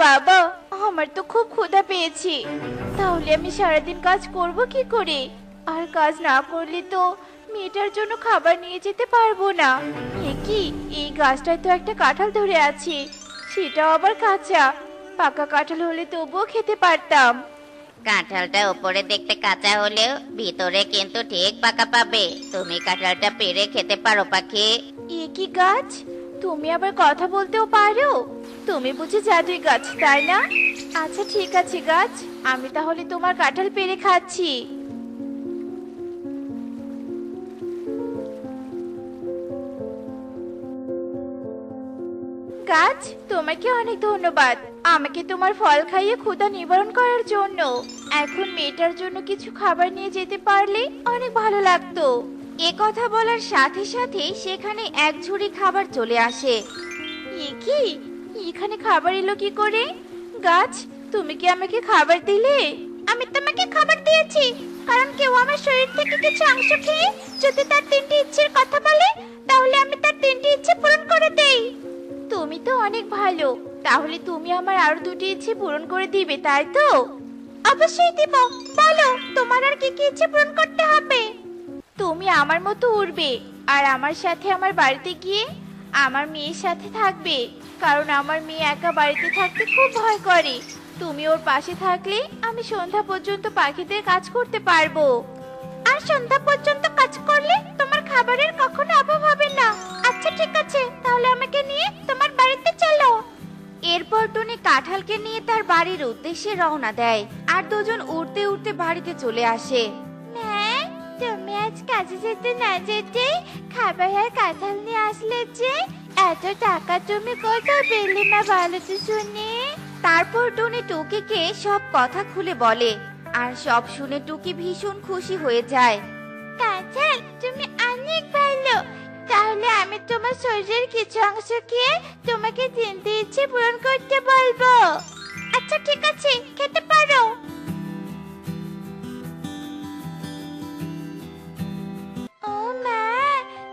বাবা, আমার তো খুব ক্ষুধা পেয়েছে। তাহলে আমি সারাদিন কাজ করব কি করে? আর কাজ না করলে তো মেয়েটার জন্য খাবার নিয়ে যেতে পারবো না। এ কি, এই গাছটায় তো একটা কাঁঠাল ধরে আছে, সেটাও আবার কাঁচা। পাকা কাঁঠাল হলে তবুও খেতে পারতাম। কাঁঠালটা উপরে দেখতে কাঁচা হলেও ভিতরে কিন্তু ঠিক পাকা পাবে। তুমি কাঁঠালটা পেড়ে খেতে পারো পাখি। এ কি গাছ, তুমি আবার কথা বলতেও পারো? তুমি বুঝি জাদুই গাছ, তাই না? আচ্ছা ঠিক আছে গাছ, আমি তাহলে তোমার কাঁঠাল পেড়ে খাচ্ছি। গাছ, তোমাকে অনেক ধন্যবাদ আমাকে তোমার ফল খাইয়ে ক্ষুধা নিবারণ করার জন্য। এখন মেয়েটার জন্য কিছু খাবার নিয়ে যেতে পারলে অনেক ভালো লাগতো। এ কথা বলার সাথে সাথে সেখানে এক ঝুড়ি খাবার চলে আসে। এ কি, এখানে খাবার এলো কি করে? গাছ, তুমি কি আমাকে খাবার দিলে? আমি তোমাকে খাবার দিয়েছি, কারণ কেউ আমার শরীর থেকে কিছু অংশ খেয়ে যদি তার তিনটি ইচ্ছের কথা বলে, তাহলে আমি তার তিনটি ইচ্ছে পূরণ করে দেই। তুমি তো অনেক ভালো, তাহলে তুমি আমার আরো দুটি ইচ্ছে পূরণ করে দিবে, তাই তো? অবশ্যই দিব। বলো, তোমার আর কি কি ইচ্ছে পূরণ করতে হবে? তুমি আমার মতো উড়বে, আর আমার সাথে আমার বাড়িতে গিয়ে আমার মেয়ের সাথে থাকবে, কারণ আমার মেয়ে একা বাড়িতে থাকতে খুব ভয় করে। তুমি ওর পাশে থাকলে আমি সন্ধ্যা পর্যন্ত পাখিদের কাজ করতে পারবো। আর সন্ধ্যা পর্যন্ত কাজ করলে তোমার খাবারের কখনো অভাব হবে না। আচ্ছা ঠিক আছে, তাহলে আমাকে নিয়ে তোমার বাড়িতে চলো। এরপর টুনি কাঁঠালকে নিয়ে তার বাড়ির উদ্দেশ্যে রওনা দেয়, আর দুজন উড়তে উড়তে বাড়িতে চলে আসে। হ্যাঁ, তুমি আজ কাজে যেতে না যেতে খাবার আর কাঁঠাল নিয়ে আসলে যে, এত টাকা তুমি কোথায় পেলে না বলো তো শুনি? তারপর টুনি টুকিকে সব কথা খুলে বলে, আর সব শুনে টুকি ভীষণ খুশি হয়ে যায়। কাঁঠাল, তুমি অনেক ভালো। তাহলে আমি তোমার শরীরের কিছু অংশ খেয়ে তোমাকে তিনটে ইচ্ছে পূরণ করতে বলবো। আচ্ছা ঠিক আছে, খেতে পারো। ও মা,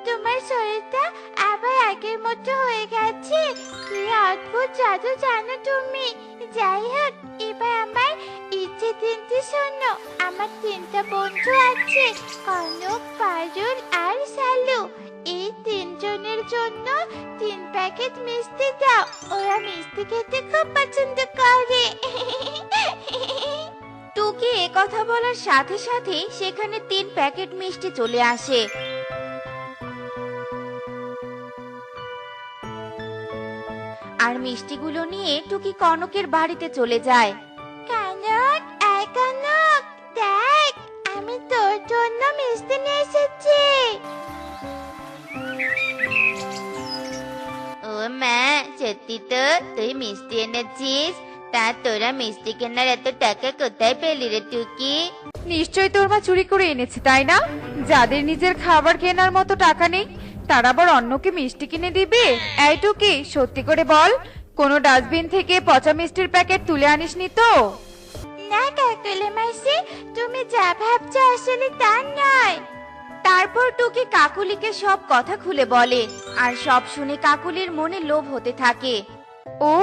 তোমার শরীরটা আবার আগের মতো হয়ে গেছে। কি অদ্ভুত জাদু জানো তুমি। যাই হোক, এবার আমার ইচ্ছে তিনটে শোনো। আমার তিনটা বন্ধু আছে, কনক, পারুল আর সালু। এই তিনজনের জন্য 3 প্যাকেট মিষ্টি দাও, ওরা মিষ্টি খেতে খুব পছন্দ করে। টুকি এ কথা বলার সাথে সাথে সেখানে 3 প্যাকেট মিষ্টি চলে আসে। আর মিষ্টিগুলো নিয়ে টুকি কনকের বাড়িতে চলে যায়। কানক, এই কানক, দেখ, আমি তোর জন্য মিষ্টি নিয়ে এসেছি। ও মা, সত্যি তো তুই মিষ্টি এনেছিস? তা তোরা মিষ্টি কেনার এত টাকা কোথায় পেলি রে টুকি? নিশ্চয়ই তোর মা চুরি করে এনেছে, তাই না? যাদের নিজের খাবার কেনার মতো টাকা নেই, তারা আবার অন্যকে মিষ্টি কিনে দিবে? এইটুকি সত্যি করে বল, কোনো ডাস্টবিন থেকে পচা মিষ্টির প্যাকেট তুলে আনিসনি তো? না কাকুলি মাসি, তুমি যা ভাবছো আসলে তা নয়। তারপর টুকি কাকুলিকে সব কথা খুলে বলে, আর সব শুনে কাকুলির মনে লোভ হতে থাকে। ও,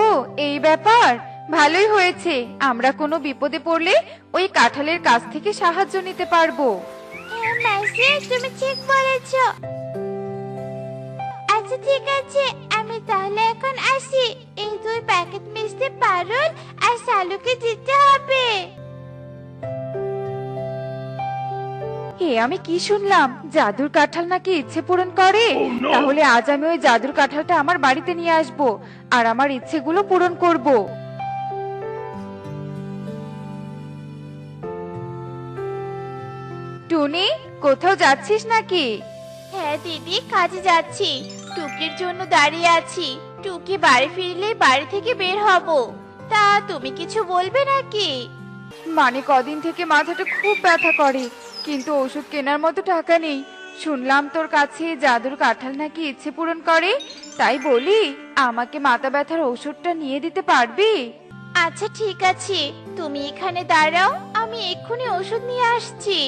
এই ব্যাপার। ভালোই হয়েছে, আমরা কোনো বিপদে পড়লে ওই কাঁঠালের কাছ থেকে সাহায্য নিতে পারবো। হ্যাঁ মাসি, তুমি ঠিক বলেছো। আচ্ছা ঠিক আছে, আমি তাহলে এখন আসি। এই 2 প্যাকেট মিষ্টি পারুল আর সালুকে দিতে হবে। আমি কি শুনলাম, জাদুর কাঁঠাল নাকি ইচ্ছে পূরণ করে? তাহলে আজ আমি ওই জাদুর কাঁঠালটা আমার বাড়িতে নিয়ে আসব, আর আমার ইচ্ছেগুলো পূরণ করব। টুনি, কোথাও যাচ্ছিস নাকি? হ্যাঁ দিদি, কাজে যাচ্ছি। টুকির জন্য দাঁড়িয়ে আছি। টুকি বাড়ি ফিরলে বাড়ি থেকে বের হব। তা তুমি কিছু বলবে নাকি? মানে কদিন থেকে মাথাটা খুব ব্যথা করে, কিন্তু ওষুধ কেনার মতো টাকা নেই। শুনলাম তোর কাছে জাদুর কাঁঠাল নাকি ইচ্ছে পূরণ করে, তাই বলি আমাকে মাথা ব্যথার ওষুধটা নিয়ে দিতে পারবি? আচ্ছা ঠিক আছে, তুমি এখানে দাঁড়াও, আমি এক্ষুনি ওষুধ নিয়ে আসছি।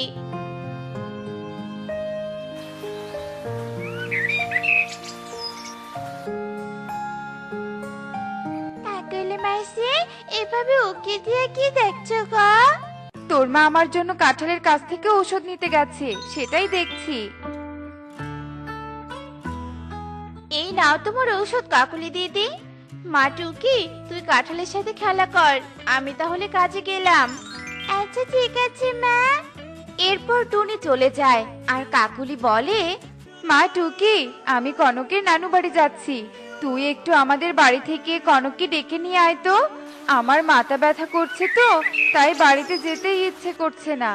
কাকুলি মাসি, এভাবে উকি দিয়ে কি দেখছো গো? তোর মা আমার জন্য কাঁঠালের কাছ থেকে ঔষধ নিতে গেছে, সেটাই দেখছি। এই নাও তোমার ঔষধ কাকুলি দিদি। মা টুকি, তুই কাঁঠালের সাথে খেলা কর, আমি তাহলে কাজে গেলাম। আচ্ছা ঠিক আছে মা। এরপর টুনি চলে যায় আর কাকুলি বলে, মা টুকি, আমি কনকের নানু বাড়ি যাচ্ছি, তুই একটু আমাদের বাড়ি থেকে কনককে ডেকে নিয়ে আয় তো। আমার মাথা ব্যথা করছে তো, তাই বাড়িতে যেতেই ইচ্ছে করছে না।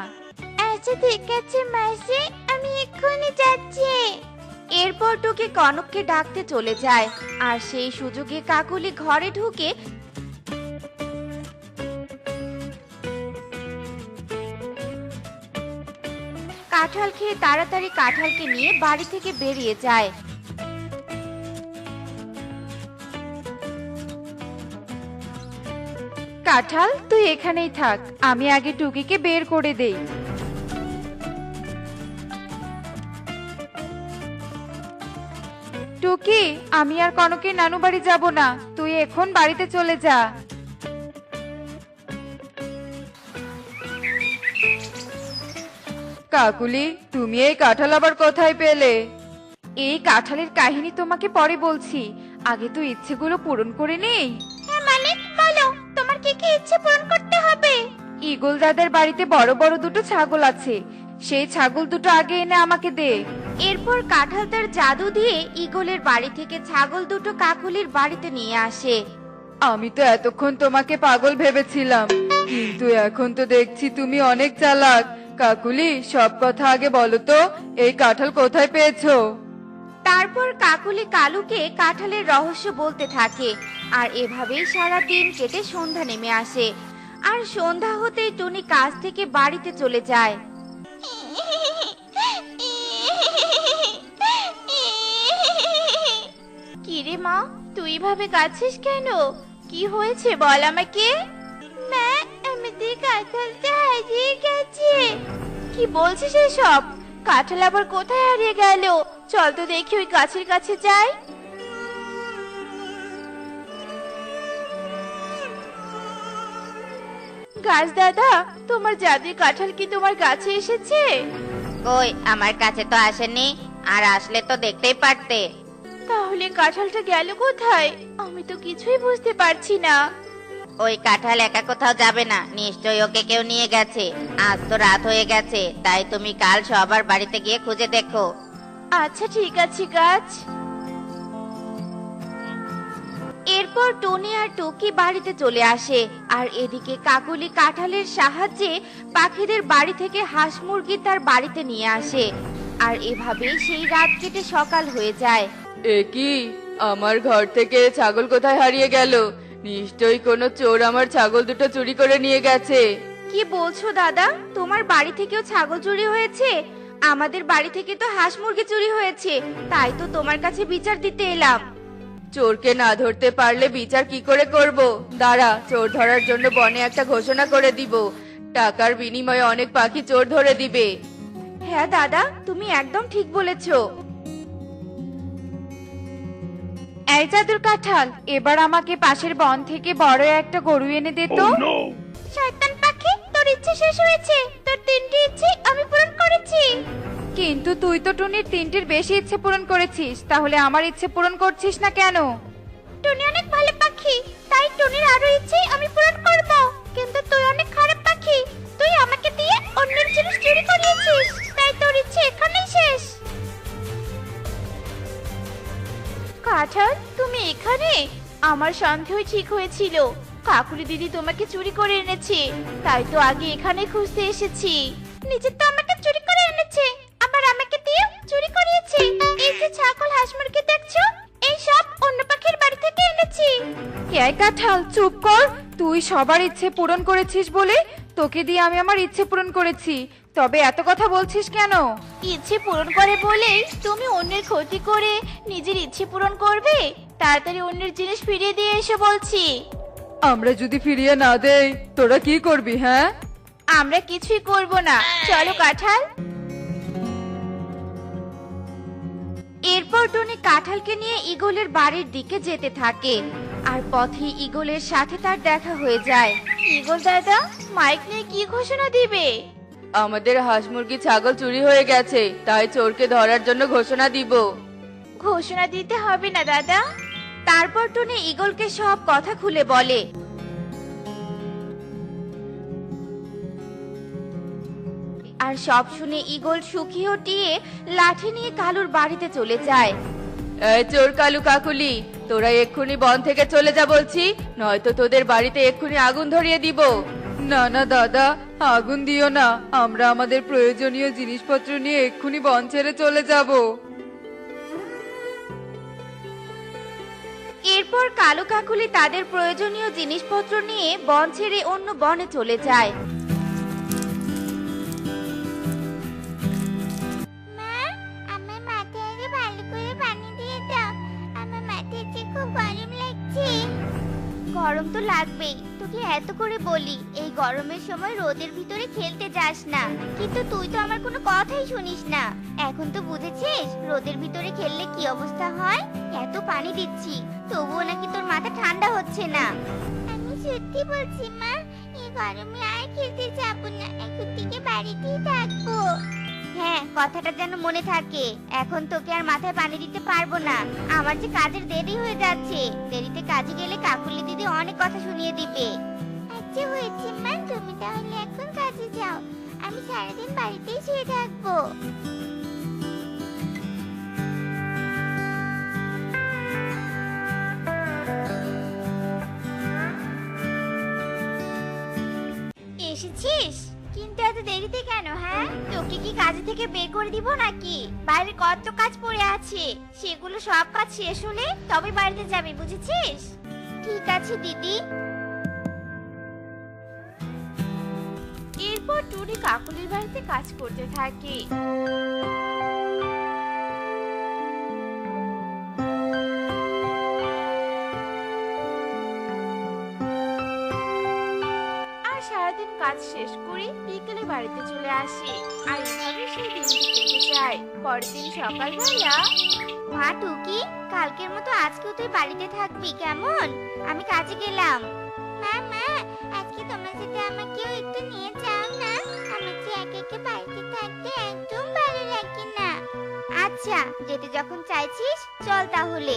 আচ্ছা ঠিক আছে মাসি, আমি এক্ষুনি যাচ্ছি। এরপর টুকি কনককে ডাকতে চলে যায় আর সেই সুযোগে কাকুলি ঘরে ঢুকে কাঁঠাল খেয়ে তাড়াতাড়ি কাঁঠালকে নিয়ে বাড়ি থেকে বেরিয়ে যায়। কাঁঠাল, তুই এখানেই থাক, আমি আগে টুকিকে বের করে দেই। টুকি, আমি আর কনকের নানু বাড়ি যাব না, তুই এখন বাড়িতে চলে যা। কাকুলি, তুমি এই কাঁঠাল আবার কোথায় পেলে? এই কাঁঠালের কাহিনী তোমাকে পরে বলছি, আগে তো ইচ্ছেগুলো পূরণ করে নেই। হ্যাঁ মানে বলো, তোমার কি কি ইচ্ছে পূরণ করতে হবে? ঈগল দাদার বাড়িতে বড় বড় দুটো ছাগল আছে, সেই ছাগল দুটো আগে এনে আমাকে দে। এরপর কাঁঠাল তার জাদু দিয়ে ঈগলের বাড়ি থেকে ছাগল দুটো কাকুলির বাড়িতে নিয়ে আসে। আমি তো এতক্ষণ তোমাকে পাগল ভেবেছিলাম, কিন্তু এখন তো দেখছি তুমি অনেক চালাক। কাকুলি, সব কথা আগে বলো তো, এই কাঁঠাল কোথায় পেয়েছো? তারপর কাকুলি কালুকে কাঁঠালের রহস্য বলতে থাকে আর এভাবেই সারা দিন কেটে সন্ধ্যা নেমে আসে। আর সন্ধ্যা হতেই টুনি কাজ থেকে বাড়িতে চলে যায়। কিরে মা, তুই ভাবে কাঁদছিস কেন? কি হয়েছে বল আমাকে। মা, আমাদের কাঁঠালটা হারিয়ে গেছে। কি বলছিস এসব? কাঁঠাল আবার কোথায় হারিয়ে গেল? চল তো দেখি ওই গাছের কাছে যাই। গাছ দাদা, তোমার জাদুই কাঁঠাল কি তোমার গাছে এসেছে? কই, আমার কাছে তো আসেনি, আর আসলে তো দেখতেই পারতে। তাহলে কাঁঠালটা গেল কোথায়? আমি তো কিছুই বুঝতে পারছি না। ওই কাঁঠাল একা কোথাও যাবে না, নিশ্চয়ই ওকে কেউ নিয়ে গেছে। আজ তো রাত হয়ে গেছে, তাই তুমি কাল সবার বাড়িতে গিয়ে খুঁজে দেখো। আচ্ছা ঠিক আছে গাছ। এরপর টুনি আর টুকি বাড়িতে চলে আসে আর এদিকে কাকুলি কাঁঠালের সাহায্যে পাখিদের বাড়ি থেকে হাঁস মুরগি তার বাড়িতে নিয়ে আসে। আর এভাবেই সেই রাত কেটে সকাল হয়ে যায়। এ কি, আমার ঘর থেকে ছাগল কোথায় হারিয়ে গেল? নিশ্চয়ই কোনো চোর আমার ছাগল দুটো চুরি করে নিয়ে গেছে। কি বলছো দাদা, তোমার বাড়ি থেকেও ছাগল চুরি হয়েছে? আমাদের বাড়ি থেকে তো হাঁস মুরগি চুরি হয়েছে, তাই তো তোমার কাছে বিচার দিতে এলাম। চোরকে না ধরতে পারলে বিচার কি করে করব? দাঁড়া, চোর ধরার জন্য বনে একটা ঘোষণা করে দিব, টাকার বিনিময়ে অনেক পাখি চোর ধরে দিবে। হ্যাঁ দাদা, তুমি একদম ঠিক বলেছো। এই জাদুর কাঁঠাল, এবার আমাকে পাশের বন থেকে বড় একটা গরু এনে দে তো। শয়তান পাখি, তোর ইচ্ছে শেষ হয়েছে। তোর তিনটি ইচ্ছে আমি পূরণ করেছি। কিন্তু তুই তো টুনির তিনটির বেশি ইচ্ছে পূরণ করেছিস, তাহলে আমার ইচ্ছে পূরণ করছিস না কেন? টুনি অনেক ভালো পাখি, তাই টুনির আরো ইচ্ছে আমি পূরণ করব। কিন্তু তুই অনেক খারাপ পাখি, তুই আমাকে দিয়ে অন্যের জিনিস চুরি করিয়েছিস, তাই তোর ইচ্ছে এখানেই শেষ। কাঁঠাল, তুমি এখানে? আমার সন্দেহ ঠিক হয়েছিল, কাকুলি দিদি তোমাকে চুরি করে এনেছে, তাই তো আগে এখানে খুঁজতে এসেছি। নিজে তো আমাকে চুরি করে এনেছে, আবার আমাকে দিয়ে চুরি করিয়েছে। এই যে ছাগল হাঁস মুরগি দেখছো, এই সব অন্য পাখির বাড়ি থেকে এনেছি। এই কাঁঠাল, চুপ কর। তুই সবার ইচ্ছে পূরণ করেছিস বলে তোকে দিয়ে আমি আমার ইচ্ছে পূরণ করেছি, তবে এত কথা বলছিস কেন? ইচ্ছে পূরণ করে বলেই তুমি অন্যের ক্ষতি করে নিজের ইচ্ছে পূরণ করবে? তাড়াতাড়ি অন্যের জিনিস ফিরিয়ে দিয়ে এসে বলছি। আমরা যদি ফিরিয়ে না দেই, তোরা কি করবি? হ্যাঁ, আমরা কিছুই করব না, চলো কাঁঠাল। এরপর টুনি কাঁঠালকে নিয়ে ঈগলের বাড়ির দিকে যেতে থাকে আর আর পথে ঈগলের সাথে তার দেখা হয়ে যায়। ঈগল দাদা মাইক নিয়ে কি ঘোষণা দিবে? আমাদের হাঁস মুরগি ছাগল চুরি হয়ে গেছে, তাই চোরকে ধরার জন্য ঘোষণা দিব। ঘোষণা দিতে হবে না দাদা। তারপর টুনি ঈগলকে সব কথা খুলে বলে। আর সব শুনে ঈগল সুখী হটিয়ে লাঠি নিয়ে কালুর বাড়িতে চলে যায়। এই চোর কালু কাকুলি, তোরা এক্ষুনি বন থেকে চলে যা বলছি, নয়তো তোদের বাড়িতে এক্ষুনি আগুন ধরিয়ে দিব। না না দাদা, আগুন দিও না, আমরা আমাদের প্রয়োজনীয় জিনিসপত্র নিয়ে এক্ষুনি বন ছেড়ে চলে যাব। এরপর কালু কাকুলি তাদের প্রয়োজনীয় জিনিসপত্র নিয়ে বন ছেড়ে অন্য বনে চলে যায়। মা, আমার মাথায় আগে ভালো করে পানি দিয়ে দাও, আমার মাথায় যে খুব গরম লাগছে। গরম তো লাগবেই, তোকে এত করে বলি এই গরমের সময় রোদের ভিতরে খেলতে যাস না, কিন্তু তুই তো আমার কোনো কথাই শুনিস না। এখন তো বুঝেছিস রোদের ভিতরে খেললে কি অবস্থা হয়। এত পানি দিচ্ছি তবুও নাকি তোর মাথা ঠান্ডা হচ্ছে না। আমি সত্যি বলছি মা, এই গরমে আর খেলতে যাব না, এখন থেকে বাড়িতেই থাকবো। হ্যাঁ, কথাটা যেন মনে থাকে। এখন তোকে আর মাথায় পানি দিতে পারবো না, আমার যে কাজের দেরি হয়ে যাচ্ছে। দেরিতে কাজে গেলে কাকুলি দিদি অনেক কথা শুনিয়ে দিবে। আচ্ছা হয়েছে মা, তুমি তাহলে এখন কাজে যাও, আমি সারাদিন বাড়িতেই শুয়ে থাকবো। এসেছিস? কিন্তু এত দেরিতে কেন? হ্যাঁ, তোকে কি কাজে থেকে বের করে দিব নাকি? বাইরে কত কাজ পড়ে আছে, সেগুলো সব কাজ শেষ হলে তবে বাড়িতে যাবি, বুঝেছিস? ঠিক আছে দিদি। এরপর টুনি কাকুলির বাড়িতে কাজ করতে থাকে। আর সারাদিন কাজ শেষ করে বিকেলে বাড়িতে চলে আসে। আর এভাবে সেই দিনটি কেটে যায়। পরের দিন সকালবেলা মা টুকি, কালকের মতো আজকেও তুই বাড়িতে থাকবি কেমন? আমি কাজে গেলাম। মা মা, আজকে তোমার সাথে আমাকেও একটু নিয়ে যাও না, আমার যে একা একা বাড়িতে থাকতে একদম ভালো লাগে না। আচ্ছা, যেতে যখন চাইছিস চল তাহলে।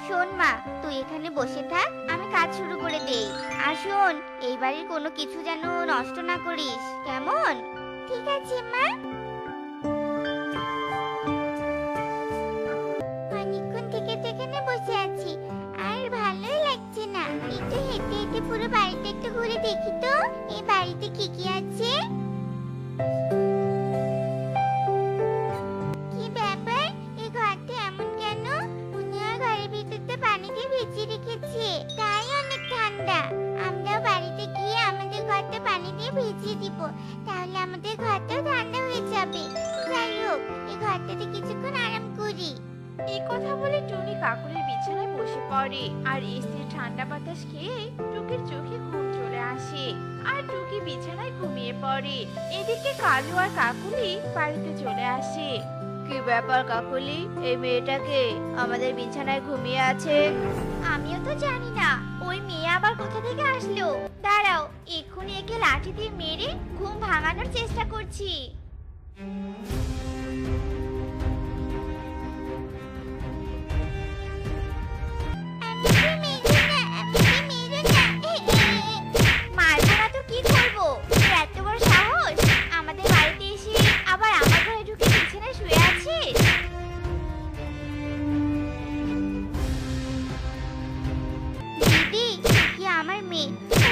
শোন মা, তুই এখানে বসে থাক, আমি কাজ শুরু করে দেই। আর শোন, এই বাড়ির কোনো কিছু যেন নষ্ট না করিস, কেমন? ঠিক আছে মা। অনেকক্ষণ থেকে তো এখানে বসে আছি, আর ভালোই লাগছে না। একটু হেঁটে হেঁটে পুরো বাড়িটা একটু ঘুরে দেখি তো, এই বাড়িতে কি কি আছে। কি ব্যাপার, এই ঘরটা এমন কেন? মনে হয় ঘরের ভিতরটা পানি দিয়ে ভিজিয়ে রেখেছে, তাই অনেক ঠান্ডা। আমরাও বাড়িতে গিয়ে আমাদের ঘরটা পানি দিয়ে ভিজিয়ে দিব, তাহলে আমাদের ঘরটাও ঠান্ডা হয়ে যাবে। যাই হোক, এই ঘরটাতে কিছুক্ষণ আরাম করি। এই কথা বলে টুনি কাকুলির বিছানায় বসে পড়ে। আর এসির ঠান্ডা বাতাস খেয়ে টুকির চোখে ঘুম চলে আসে। আর টুকি বিছানায় ঘুমিয়ে পড়ে। এদিকে কালু আর কাকুলি বাড়িতে চলে আসে। কি ব্যাপার কাকুলি, এই মেয়েটাকে আমাদের বিছানায় ঘুমিয়ে আছে? আমিও তো জানি না, ওই মেয়ে আবার কোথা থেকে আসলো। দাঁড়াও, এক্ষুনি একে লাঠি দিয়ে মেরে ঘুম ভাঙানোর চেষ্টা করছি। মারবো না তো কি করবো? এত বড় সাহস, আমাদের বাড়িতে এসে আবার আমার ঘরে ঢুকে বিছানায় শুয়ে আছিস? দিদি, কি আমার মেয়ে,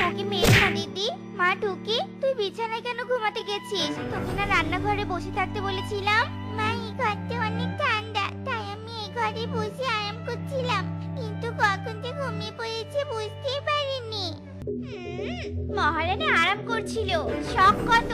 ওকে মেরো না দিদি। মা টুকি, তুই বিছানায় কেন ঘুমাতে গেছিস? তোকে না রান্নাঘরে বসে থাকতে বলেছিলাম? মা, এই ঘরটা অনেক ঠান্ডা, তাই আমি এই ঘরে বসে আরাম করছিলাম, কিন্তু কখন যে ঘুমিয়ে পড়েছে বুঝতেই পারিনি। মহারানী আরাম করছিল, শখ কত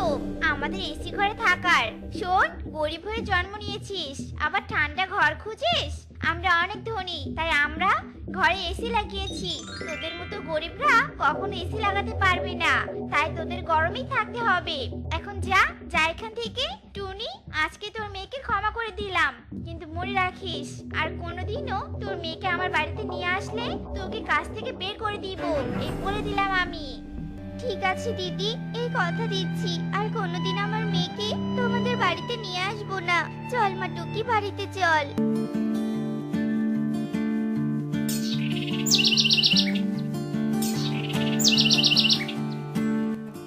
আমাদের এসি ঘরে থাকার। শোন, গরিব হয়ে জন্ম নিয়েছিস, আবার ঠান্ডা ঘর খুঁজিস? আমরা অনেক ধনী, তাই আমরা ঘরে এসি লাগিয়েছি। তোদের মতো গরিবরা কখনো এসি লাগাতে পারবে না, তাই তোদের গরমেই থাকতে হবে। এখন যা যা এখান থেকে। টুনি, আজকে তোর মেয়েকে ক্ষমা করে দিলাম, কিন্তু মনে রাখিস আর কোনোদিনও তোর মেয়েকে আমার বাড়িতে নিয়ে আসলে তোকে কাজ থেকে বের করে দিব, এই বলে দিলাম আমি। ঠিক আছে দিদি, এই কথা দিচ্ছি আর কোনোদিন আমার মেয়েকে তোমাদের বাড়িতে নিয়ে আসবো না। চল মা টুকি, বাড়িতে চল।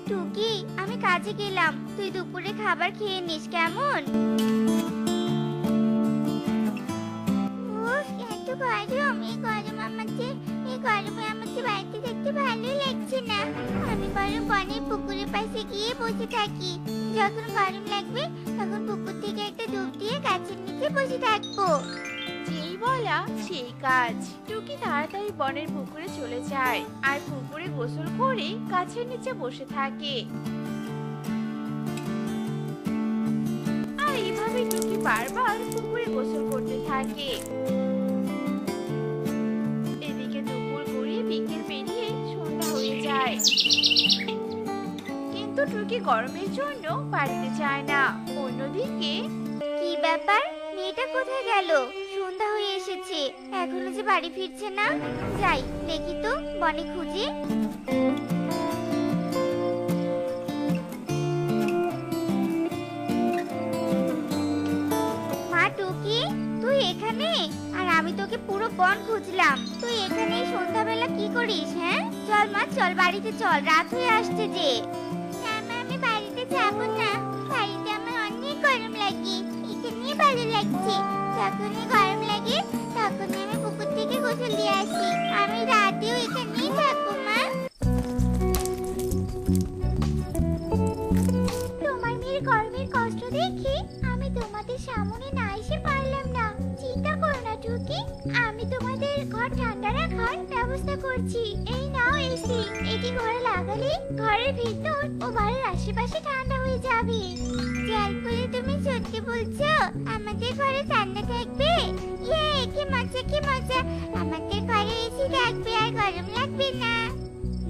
টুকি, আমি কাজে গেলাম, তুই দুপুরে খাবার খেয়ে নিস কেমন? উফ, এত গরম, এই গরমে আমাকে বাড়িতে থাকতে ভালো লাগছে না। আমি বরং বনের পুকুরের পাশে গিয়ে বসে থাকি। যখন গরম লাগবে তখন পুকুর থেকে একটা ডুব দিয়ে গাছের নিচে বসে থাকবো। যেই বলা সেই কাজ। টুকি তাড়াতাড়ি বনের পুকুরে চলে যায় আর পুকুরে গোসল করে গাছের নিচে বসে থাকে। আর এইভাবে টুকি বারবার পুকুরে গোসল করতে থাকে। এদিকে দুপুর গড়িয়ে বিকেল পেরিয়ে সন্ধ্যা হয়ে যায়, কিন্তু টুকি গরমের জন্য বাড়িতে যায় না। অন্যদিকে কি ব্যাপার, মেয়েটা কোথায় গেল? সন্ধ্যা হয়ে এসেছে, এখনো যে বাড়ি ফিরছে না। যাই দেখি তো বনে খুঁজে। মা টুকি, তুই এখানে? আর আমি তোকে পুরো বন খুঁজলাম, তুই এখানে সন্ধ্যাবেলা কি করিস? হ্যাঁ চল মা, চল বাড়িতে চল, রাত হয়ে আসছে যে। আমি বাড়িতে যাবো না, বাড়িতে আমার অনেক গরম লাগে, এখানেই ভালো লাগছে। যখনই গরম লাগে তখনই আমি পুকুর থেকে গোসল দিয়ে আসি। আমি রাতেও এখানেই থাকবো মা। তোমার মেয়ের গরমের কষ্ট দেখে আমি তোমাদের সামনে না এসে পারলাম না। চিন্তা করো না টুকি, আমি তোমাদের ঘর ঠান্ডা রাখার ব্যবস্থা করছি। এই নাও এসি, এটি ঘরে লাগালে ঘরের ভিতর ও বাড়ির আশেপাশে ঠান্ডা হয়ে যাবে। জলপুরি, তুমি সত্যি বলছো আমাদের ঘরে ঠান্ডা থাকবে? ইয়ে, কি মজা কি মজা, আমাদের ঘরে এসি থাকবে আর গরম লাগবে না।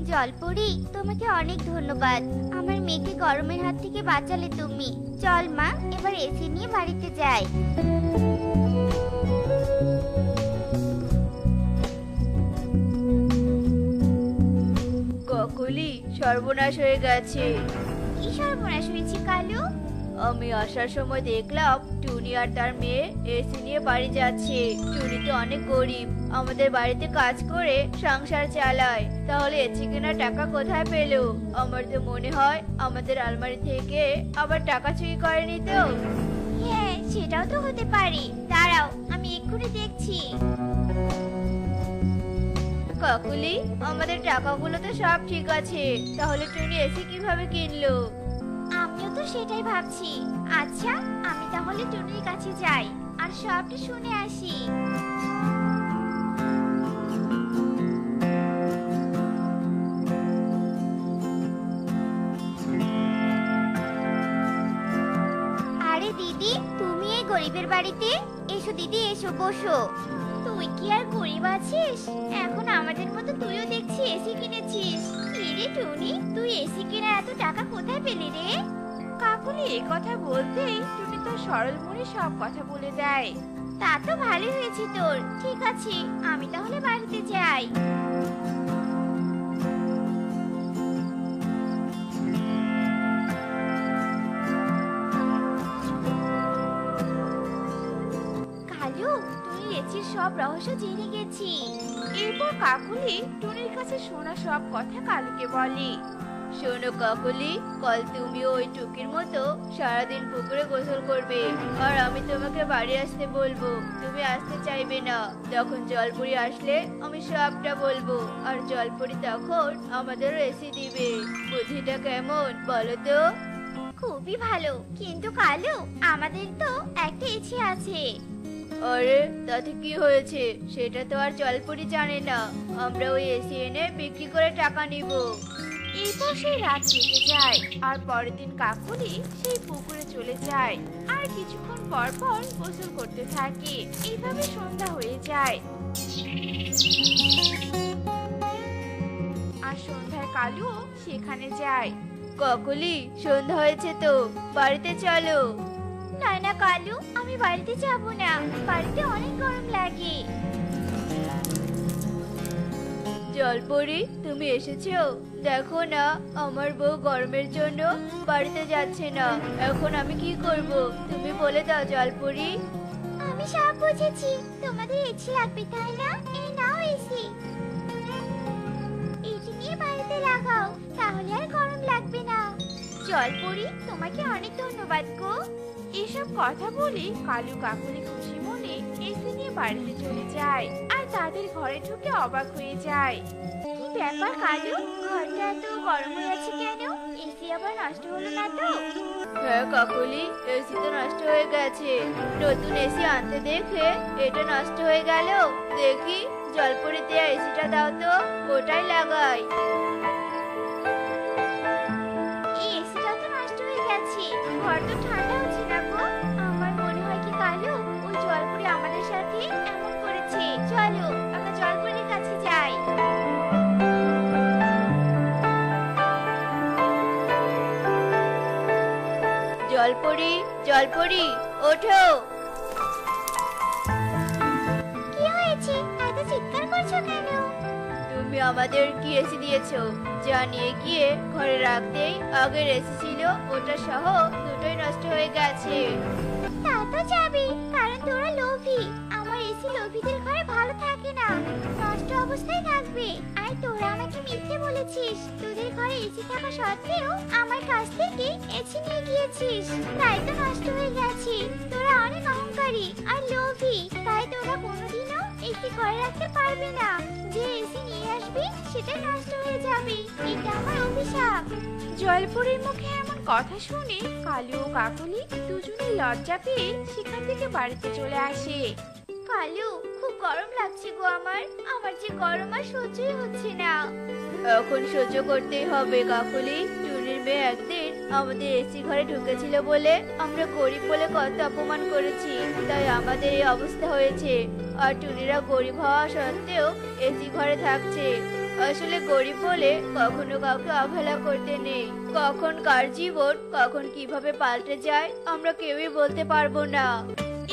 জলপুরি, তোমাকে অনেক ধন্যবাদ, আমার মেয়েকে গরমের হাত থেকে বাঁচালে তুমি। চল মা, এবার এসি নিয়ে বাড়িতে যাই। কাকুলি, সর্বনাশ হয়ে গেছে। কি সর্বনাশ হয়েছে কালু? আমি আসার সময় দেখলাম টুনি আর তার মেয়ে এসি নিয়ে বাড়ি যাচ্ছে। টুনি তো অনেক গরিব, আমাদের বাড়িতে কাজ করে সংসার চালায়, তাহলে এসি কেনার টাকা কোথায় পেলো? আমার তো মনে হয় আমাদের আলমারি থেকে আবার টাকা চুরি করেনি তো। হ্যাঁ, সেটাও তো হতে পারে, দাঁড়াও আমি এক্ষুনি দেখছি। কাকুলি, আমাদের টাকাগুলো তো সব ঠিক আছে, তাহলে টুনি এসি কিভাবে কিনলো? আমিও তো সেটাই ভাবছি। আচ্ছা, আমি তাহলে টুনির কাছে যাই আর সবটা শুনে আসি। আরে দিদি, তুমি এই গরিবের বাড়িতে? এসো দিদি, এসো বসো। তুই কি আর গরিব আছিস? এখন আমাদের মতো তুইও দেখছি এসি কিনেছিস। কি রে টুনি, তুই এসি কেনার এত টাকা কোথায় পেলি রে? কাকুলি এই কথা বলতেই টুনি তার সরল মনে সব কথা বলে দেয়। তা তো ভালোই হয়েছে তোর। ঠিক আছে, আমি তাহলে বাড়িতে যাই। কালু, তুই এসির সব রহস্য জেনে গেছি। এরপর কাকুলি টুনির কাছে শোনা সব কথা কালুকে বলে। শোনো কাকুলি, কাল তুমিও ওই টুকির মতো সারাদিন পুকুরে গোসল করবে, আর আমি তোমাকে বাড়ি আসতে বলবো। তুমি আসতে চাইবে না, তখন জলপুরি আসলে আমি সবটা বলবো, আর জলপুরি তখন আমাদের এসি দিবে। বুদ্ধিটা কেমন বলো তো? খুবই ভালো, কিন্তু কালু আমাদের তো একটা ইচ্ছে আছে। আরে তাতে কি হয়েছে? সেটা তো আর জলপুরি জানে না। আমরা ওই এসি এনে বিক্রি করে টাকা নিব। এরপর সেই রাত কেটে যায় আর পরের দিন কাকুলি সেই পুকুরে চলে যায় আর কিছুক্ষণ পর পর গোসল করতে থাকে। এইভাবে সন্ধ্যা হয়ে যায়। আর সন্ধ্যায় কালু সেখানে যায়। কাকুলি, সন্ধ্যা হয়েছে তো, বাড়িতে চলো। না না কালু, আমি বাড়িতে যাব না, বাড়িতে অনেক গরম লাগে। জলপরি, তুমি এসেছো? দেখো না, আমার বউ গরমের জন্য বাড়িতে যাচ্ছে না। এখন আমি কি করব? তুমি বলে দাও জলপরি। আমি সব বুঝেছি, তোমাদের এসি লাগবে তাই না? এই নাও এসি, এটি নিয়ে বাড়িতে লাগাও, তাহলে আর গরম লাগবে না। জলপরি, তোমাকে অনেক ধন্যবাদ গো। এসব কথা বলে কালু কাকুলি খুশি মনে এসি নিয়ে বাড়িতে চলে যায় আর তাদের ঘরে ঢুকে অবাক হয়ে যায়। কি ব্যাপার কালু, ঘরটা এত গরম হয়ে আছে কেন? এসি আবার নষ্ট হলো না তো? হ্যাঁ কাকুলি, এসি তো নষ্ট হয়ে গেছে। নতুন এসি আনতে দেখে এটা নষ্ট হয়ে গেল। দেখি, জলপরি দেয়া এসিটা দাও তো, ওটাই লাগাই। এই এসিটা তো নষ্ট হয়ে গেছে, ঘর তো ঠান্ডা হচ্ছে না গো। আমার মনে হয় কি কালু, ওই জলপরি আমাদের সাথে এমন করেছে। চলো আমরা জলপরির কাছে যাই। জলপরি, জলপরি, ওঠো। কি হয়েছে, এত চিৎকার করছো কেন? তুমি আমাদের কি এসি দিয়েছো? যা নিয়ে গিয়ে ঘরে রাখতেই আগের এসি ছিল, ওটা সহ দুটোই নষ্ট হয়ে গেছে। তা তো যাবে, কারণ তোরা লোভী। আমার এসি লোভীদের ঘরে ভালো থাকে না, নষ্ট অবস্থায় থাকবে। আর তোরা আমাকে মিথ্যে বলেছিস, তোদের ঘরে এসি থাকা সত্ত্বেও আমার কাছ থেকে এসি নিয়ে গিয়েছিস, তাই তো নষ্ট হয়ে গেছে। তোরা অনেক অহংকারী আর লোভী, তাই তোরা কোনোদিনও এসি ঘরে রাখতে পারবে না। যে এসি নিয়ে আসবি সেটা নষ্ট হয়ে যাবে, এটা আমার অভিশাপ। জলপুরের মুখে এমন কথা শুনে কালু ও কাকুলি দুজনেই লজ্জা পেয়ে সেখান থেকে বাড়িতে চলে আসে। কালু, খুব গরম লাগছে গো আমার, আমার যে গরম আর সহ্যই হচ্ছে না। এখন সহ্য করতেই হবে কাকুলি। টুনির মেয়ে একদিন আমাদের এসি ঘরে ঢুকেছিল বলে আমরা গরিব বলে কত অপমান করেছি, তাই আমাদের এই অবস্থা হয়েছে। আর টুনিরা গরিব হওয়া সত্ত্বেও এসি ঘরে থাকছে। আসলে গরিব বলে কখনো কাউকে অবহেলা করতে নেই। কখন কার জীবন কখন কিভাবে পাল্টে যায় আমরা কেউই বলতে পারবো না।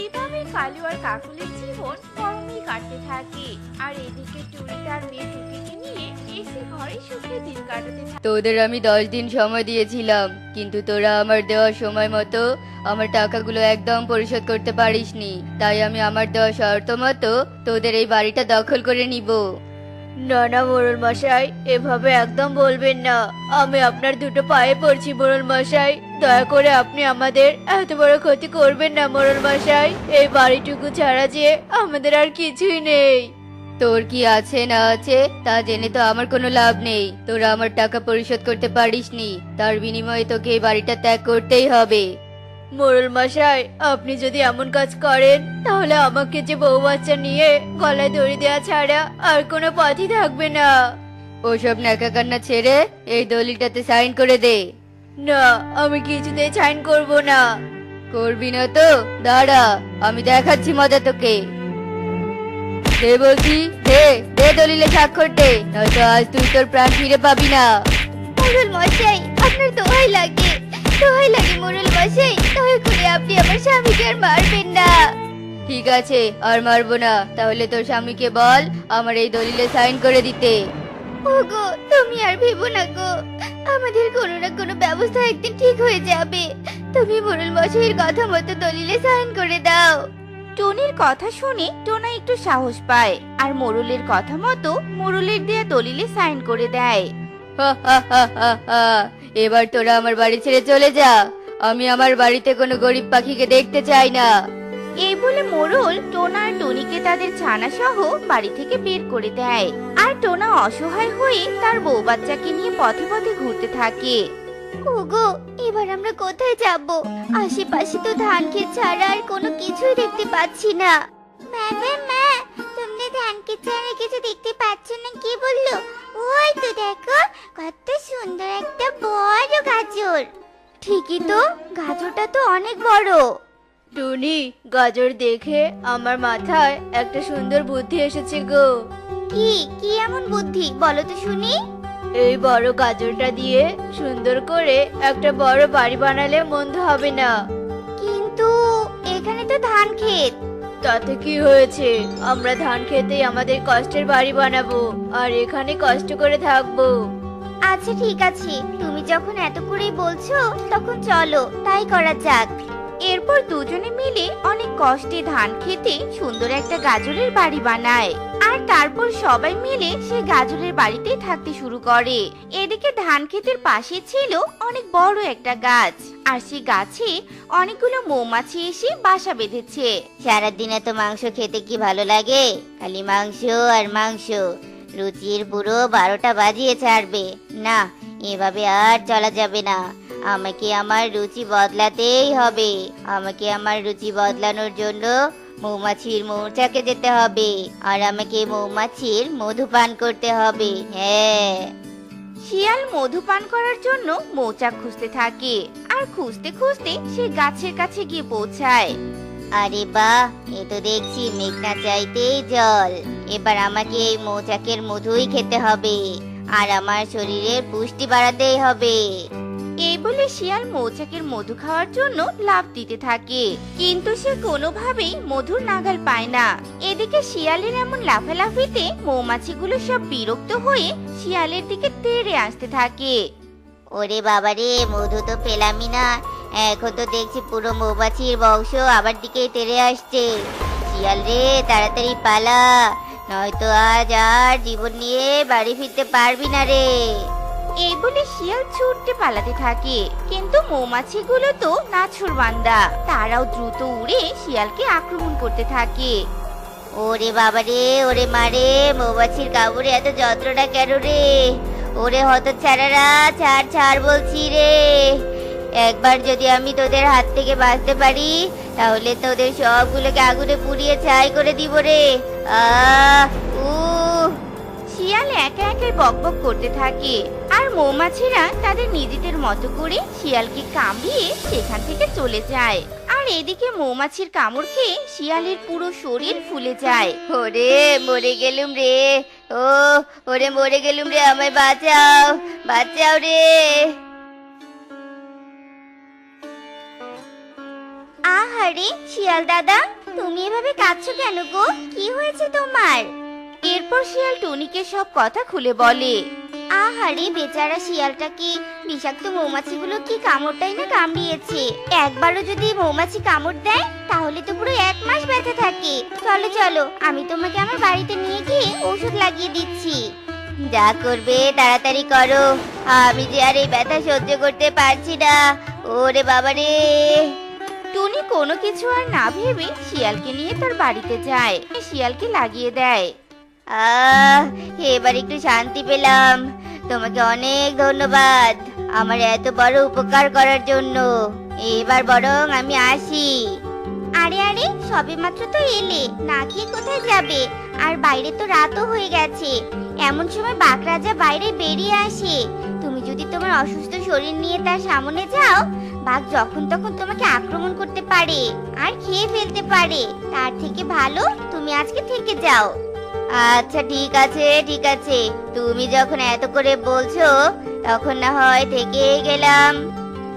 এভাবে কালু আর কাকুলির জীবন গরমেই কাটতে থাকে আর এদিকে টুনি তার মেয়ে টুকিকে নিয়ে এসি ঘরে সুখে দিন কাটাতে থাকে। তোদের আমি 10 দিন সময় দিয়েছিলাম, কিন্তু তোরা আমার দেওয়া সময় মতো আমার টাকাগুলো একদম পরিশোধ করতে পারিসনি। তাই আমি আমার দেওয়া শর্ত মতো তোদের এই বাড়িটা দখল করে নিব। না না মোড়ল মশাই, এভাবে একদম বলবেন না। আমি আপনার দুটো পায়ে পড়ছি মোড়ল মশাই, দয়া করে আপনি আমাদের এত বড় ক্ষতি করবেন না মোড়ল মশাই। এই বাড়িটুকু ছাড়া যে আমাদের আর কিছুই নেই। তোর কি আছে না আছে তা জেনে তো আমার কোনো লাভ নেই। তোরা আমার টাকা পরিশোধ করতে পারিসনি, তার বিনিময়ে তোকে এই বাড়িটা ত্যাগ করতেই হবে। মোড়ল মশাই, আপনি যদি এমন কাজ করেন তাহলে আমাকে যে বউ বাচ্চা নিয়ে গলায় দড়ি দেওয়া ছাড়া আর কোনো পথই থাকবে না। ওসব ন্যাকা কান্না ছেড়ে এই দলিলটাতে সাইন করে দে। না, আমি কিছুতেই সাইন করব না। করবি না তো দাঁড়া, আমি দেখাচ্ছি মজা তোকে। দে বলছি, দে দে দলিলে স্বাক্ষর দে, নয়তো আজ তুই তোর প্রাণ ফিরে পাবি না। মোড়ল মশাই, আপনার দোহাই লাগে, দোহাই লাগে মোড়ল মশাই, দয়া করে আপনি আমার স্বামীকে আর মারবেন না। ঠিক আছে, আর মারবো না। তাহলে তোর স্বামীকে বল আমার এই দলিলে সাইন করে দিতে। ওগো, তুমি আর ভেবো না গো, আমাদের কোনো না কোনো ব্যবস্থা একদিন ঠিক হয়ে যাবে। তুমি মোড়ল মশাইয়ের কথা মতো দলিলে সাইন করে দাও। টুনির কথা শুনে টোনা একটু সাহস পায় আর মোরলের কথা মতো মোরলের দেয়া দলিলে সাইন করে দেয়। হা হা হা হা হা। এবার তোরা আমার বাড়ি ছেড়ে চলে যা, আমি আমার বাড়িতে কোনো গরিব পাখিকে দেখতে চাই না। এই বলে মোরল টোনা আর টুনিকে তাদের ছানা সহ বাড়ি থেকে বের করে দেয় আর টোনা অসহায় হয়ে তার বউ বাচ্চাকে নিয়ে পথে পথে ঘুরতে থাকে। ওগো, এবার আমরা কোথায় যাব? আশেপাশে তো ধান ক্ষেত ছাড়া আর কোনো কিছুই দেখতে পাচ্ছি না। মা, তুমি ধান ক্ষেত ছাড়া কিছু দেখতে পাচ্ছ না? কি বললো? ওই তো দেখো, কত সুন্দর একটা বড় গাজর। ঠিকই তো, গাজরটা তো অনেক বড়। টুনি, গাজর দেখে আমার মাথায় একটা সুন্দর বুদ্ধি এসেছে গো। কি কি এমন বুদ্ধি বলো তো শুনি। এই বড় গাজরটা দিয়ে সুন্দর করে একটা বড় বাড়ি বানালে মন্দ হবে না। কিন্তু এখানে তো ধান ক্ষেত। তাতে কি হয়েছে, আমরা ধান খেতেই আমাদের কষ্টের বাড়ি বানাবো আর এখানে কষ্ট করে থাকবো। আচ্ছা ঠিক আছে, তুমি যখন এত করেই বলছো তখন চলো তাই করা যাক। এরপর দুজনে মিলে অনেক কষ্টে ধান খেতে সুন্দর একটা গাজরের বাড়ি বানায়। আর তারপর সবাই মিলে সে গাজরের বাড়িতেই থাকতে শুরু করে। এদিকে ধান ক্ষেতের পাশে ছিল অনেক বড় একটা গাছ, আর সেই গাছে অনেকগুলো মৌমাছি এসে বাসা বেঁধেছে। সারাদিন এত মাংস খেতে কি ভালো লাগে? খালি মাংস আর মাংস, রুচির পুরো 12টা বাজিয়ে ছাড়বে। না, এভাবে আর চলা যাবে না। আমাকে আমার রুচি বদলাতেই হবে। আমাকে আমার রুচি বদলানোর জন্য মৌমাছির মৌচাকে যেতে হবে, আর আমাকে মৌমাছির মধু পান করতে হবে। হ্যাঁ। শিয়াল মধু পান করার জন্য মৌচাক খুঁজতে থাকে, আর খুঁজতে খুঁজতে সে গাছের কাছে গিয়ে পৌঁছায়। আরে বাহ, এ তো দেখছি মেঘ না চাইতেই জল। এবার আমাকে এই মৌচাকের মধুই খেতে হবে, আর আমার শরীরের পুষ্টি বাড়াতেই হবে। এই বলে শিয়াল মৌচাকের মধু খাওয়ার জন্য লাফ দিতে থাকে, কিন্তু সে কোনোভাবেই মধুর নাগাল পায় না। এদিকে শিয়ালের এমন লাফালাফিতে মৌমাছিগুলো সব বিরক্ত হয়ে শিয়ালের দিকে তেড়ে আসতে থাকে। ওরে বাবারে, মধু তো পেলামই না। এখন তো দেখছি পুরো মৌমাছির বংশ আবার দিকেই তেড়ে আসছে। শিয়াল রে, তাড়াতাড়ি পালা, নয়তো আজ আর জীবন নিয়ে বাড়ি ফিরতে পারবি না রে। এই বলে শিয়াল ছুটতে পালাতে থাকে, কিন্তু মৌমাছিগুলো তো নাছোড়বান্দা, তারাও দ্রুত উড়ে শিয়ালকে আক্রমণ করতে থাকে। ওরে বাবারে, ওরে মারে, মৌমাছির কামড়ে এত যন্ত্রণা কেন রে? ওরে হতচ্ছাড়ারা, ছাড় ছাড় বলছি রে। একবার যদি আমি তোদের হাত থেকে বাঁচতে পারি, তাহলে তোদের সবগুলোকে আগুনে পুড়িয়ে ছাই করে দিব রে। শিয়াল একা একাই বকবক করতে থাকে, আর মৌমাছিরা তাদের নিজেদের মতো করে শিয়ালকে কামড়িয়ে সেখান থেকে চলে যায়। আর এদিকে মৌমাছির কামড় খেয়ে শিয়ালের পুরো শরীর ফুলে যায়। ওরে মরে গেলুম রে, ওরে মরে গেলুম রে, আমায় বাঁচাও, বাঁচাও রে। আহারে শিয়াল দাদা, তুমি এভাবে কাঁদছো কেন গো? কি হয়েছে তোমার? এরপর শিয়াল টুনিকে সব কথা খুলে বলে। আহারে বেচারা শিয়ালটাকে বিষাক্ত মৌমাছিগুলো কি কামড়টাই না কামড়িয়েছে। একবারও যদি মৌমাছি কামড় দেয় তাহলে তো পুরো 1 মাস ব্যথা থাকে। চলো চলো, আমি তোমাকে আমার বাড়িতে নিয়ে গিয়ে ওষুধ লাগিয়ে দিচ্ছি। যা করবে তাড়াতাড়ি করো, আমি যে আর এই ব্যথা সহ্য করতে পারছি না। ওরে বাবারে। টুনি কোনো কিছু আর না ভেবে শিয়ালকে নিয়ে তার বাড়িতে যায়, শিয়ালকে লাগিয়ে দেয়। এবার একটু শান্তি পেলাম। তোমাকে অনেক ধন্যবাদ আমার এত বড় উপকার করার জন্য। এবার বরং আমি আসি। আরে আরে, সবে মাত্র তো এলে, না খেয়ে কোথায় যাবে? আর বাইরে তো রাতও হয়ে গেছে। এমন সময় বাঘ রাজা বাইরে বেরিয়ে আসে। তুমি যদি তোমার অসুস্থ শরীর নিয়ে তার সামনে যাও, বাঘ যখন তখন তোমাকে আক্রমণ করতে পারে আর খেয়ে ফেলতে পারে। তার থেকে ভালো তুমি আজকে থেকে যাও। আচ্ছা ঠিক আছে, ঠিক আছে, তুমি যখন এত করে বলছো তখন না হয় থেকেই গেলাম।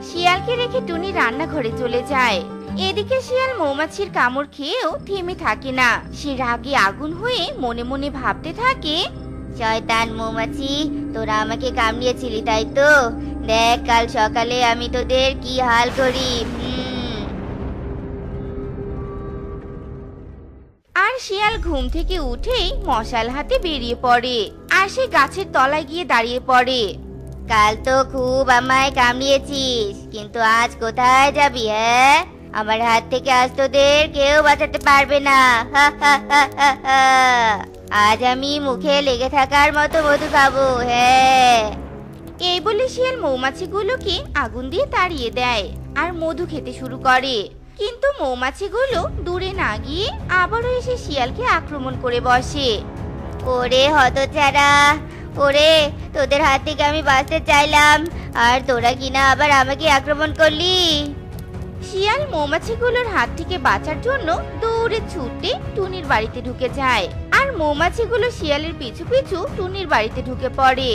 শিয়ালকে রেখে টুনি রান্নাঘরে চলে যায়। এদিকে শিয়াল মৌমাছির কামড় খেয়েও থেমে থাকে না। সে রাগে আগুন হয়ে মনে মনে ভাবতে থাকে, শয়তান মৌমাছি, তোরা আমাকে কামড়িয়েছিলি তাই তো? দেখ কাল সকালে আমি তোদের কি হাল করি। আর শিয়াল ঘুম থেকে উঠেই মশাল হাতে বেরিয়ে পড়ে, আর সে গাছের তলায় গিয়ে দাঁড়িয়ে পড়ে। কাল তো খুব আমায় কামড়িয়েছিস, কিন্তু আজ কোথায় যাবি? হ্যাঁ, আমার হাত থেকে আজ তোদের কেউ বাঁচাতে পারবে না। আজ আমি মুখে লেগে থাকার মতো মধু খাবো। হ্যাঁ। এই বলে শিয়াল মৌমাছিগুলোকে আগুন দিয়ে তাড়িয়ে দেয় আর মধু খেতে শুরু করে। কিন্তু মৌমাছিগুলো দূরে না গিয়ে আবারও এসে শিয়ালকে আক্রমণ করে বসে। ওরে হতচ্ছাড়া, ওরে তোদের হাত থেকে আমি বাঁচতে চাইলাম, আর তোরা কিনা আবার আমাকে আক্রমণ করলি। শিয়াল মৌমাছিগুলোর হাত থেকে বাঁচার জন্য দৌড়ে ছুটে টুনির বাড়িতে ঢুকে যায় আর মৌমাছিগুলো শিয়ালের পিছু পিছু টুনির বাড়িতে ঢুকে পড়ে।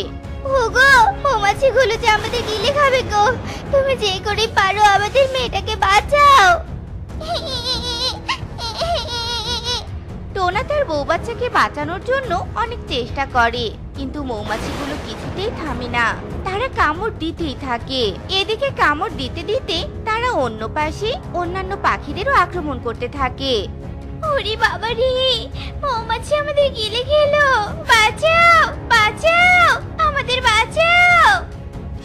ওগো, মৌমাছিগুলো যে আমাদের গিলে খাবে গো, তুমি যে করে পারো আমাদের মেয়েটাকে বাঁচাও। টোনা তার বউ বাচ্চাকে বাঁচানোর জন্য অনেক চেষ্টা করে, কিন্তু মৌমাছিগুলো কিছুতেই থামে না। তারা কামড় দিতেই থাকে। এদিকে কামড় দিতে দিতে তারা অন্য পাশে অন্যান্য পাখিদেরও আক্রমণ করতে থাকে। ওরে বাবা রে, মৌমাছি আমাদের গিলে খেলো, বাঁচাও বাঁচাও, আমাদের বাঁচাও।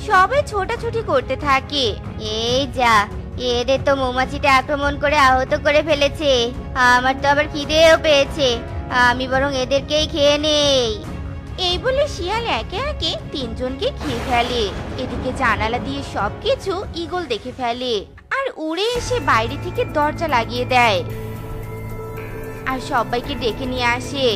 সবাই ছোটাছুটি করতে থাকে। এই যা, এদের তো মৌমাছিটা আক্রমণ করে আহত করে ফেলেছে। আমার তো আবার খিদেও পেয়েছে, আমি বরং এদেরকেই খেয়ে নেই। এই বলে শিয়াল একে একে তিনজনকে খেয়ে ফেলে। এদিকে জানালা দিয়ে সবকিছু ঈগল দেখে ফেলে আর উড়ে এসে বাইরে থেকে দরজা লাগিয়ে দেয় আর সবাইকে ডেকে নিয়ে আসে।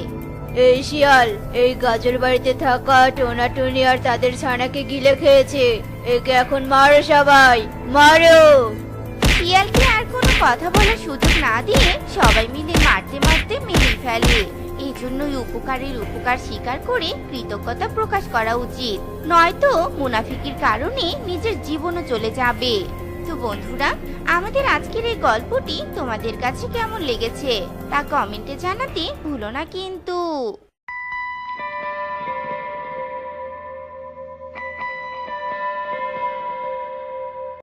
এই শিয়াল, এই গাজর বাড়িতে থাকা টোনা টুনি আর তাদের ছানাকে গিলে খেয়েছে। একে এখন মারো, সবাই মারো। শিয়ালকে আর কোনো কথা বলার সুযোগ না দিয়ে সবাই মিলে মারতে মারতে মেরে ফেলে। এই জন্যই উপকারের উপকার স্বীকার করে কৃতজ্ঞতা প্রকাশ করা উচিত, নয়তো মুনাফিকির কারণে নিজের জীবনও চলে যাবে। তো বন্ধুরা, আমাদের আজকের এই গল্পটি তোমাদের কাছে কেমন লেগেছে তা কমেন্টে জানাতে ভুলো না কিন্তু।